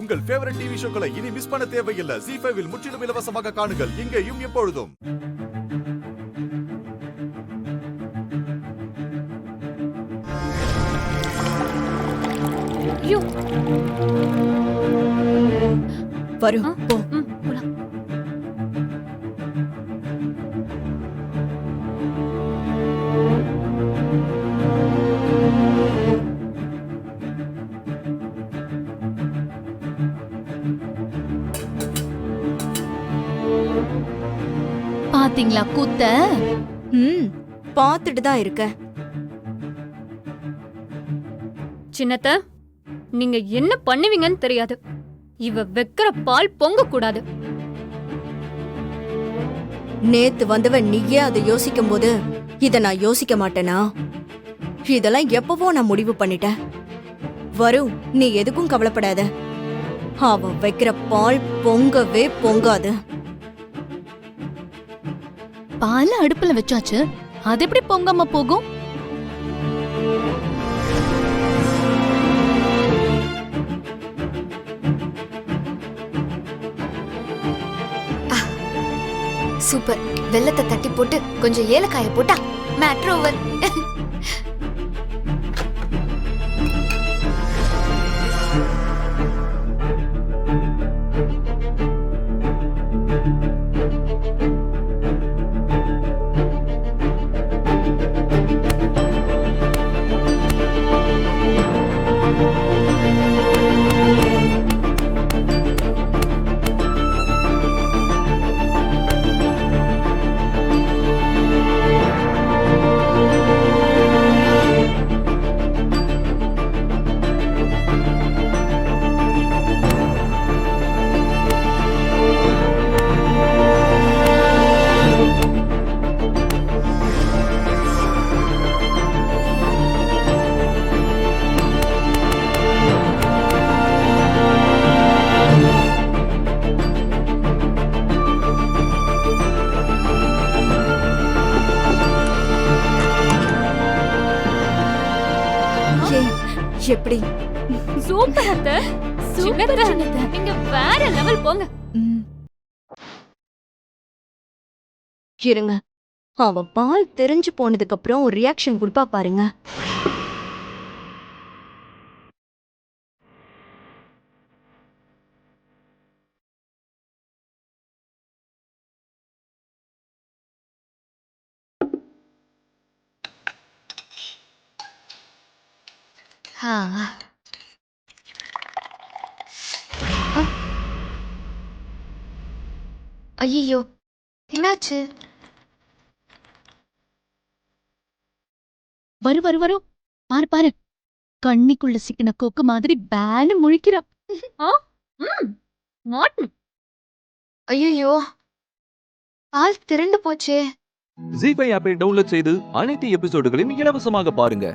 உங்கள் favourite TV ஷோக்களை இனி miss பண்ண தேவையில்லை. ZEE5 இல் முற்றிலும் இலவசமாக காணுங்கள். இங்கேயும் எப்பொழுதும். ஐயோ வரும் போ. போலாம். பாத்தீங்களா கூத்த? பாத்துட்டு தான் இருக்க. சின்னத்த, நீங்க என்ன பண்ணுவீங்கன்னு தெரியாது. இவ வெக்கற பால் பொங்க கூடாது. நேத்து வந்தவன் நீயே அதை யோசிக்கும் போது இத நான் யோசிக்க மாட்டேனா? இதெல்லாம் எப்பவோ நான் முடிவு பண்ணிட்டேன். வரும், நீ எதுக்கும் கவலைப்படாத. அவ வைக்கிற பால் பொங்கவே பொங்காது. பால அடுப்புல வச்சாச்சு, அது எப்படி பொங்காம போகும்? சூப்பர். வெல்லத்தை தட்டி போட்டு கொஞ்சம் ஏலக்காய போட்டா மேட்ரு ஓவர். எப்படி? சூப்பர் அத்த, சூப்பர் சின்னத்த. நீங்க வேற லெவல் போங்க. இருங்க, அவ பால் தெரிஞ்சு போனதுக்கு அப்புறம் ஒரு ரியாக்ஷன் கொடுப்பா பாருங்க. ஐயோ, என்னாச்சு? வரும் பாரு பாரு, கண்ணிக்குள்ள சிக்கின கொக்கு மாதிரி பேனு முழிக்கிறா. ஐயோ, பால் திரண்டு போச்சே. ZEE5 ஆப்பை டவுன்லோட் செய்து அனைத்து எபிசோடுகளையும் இலவசமாக பாருங்க.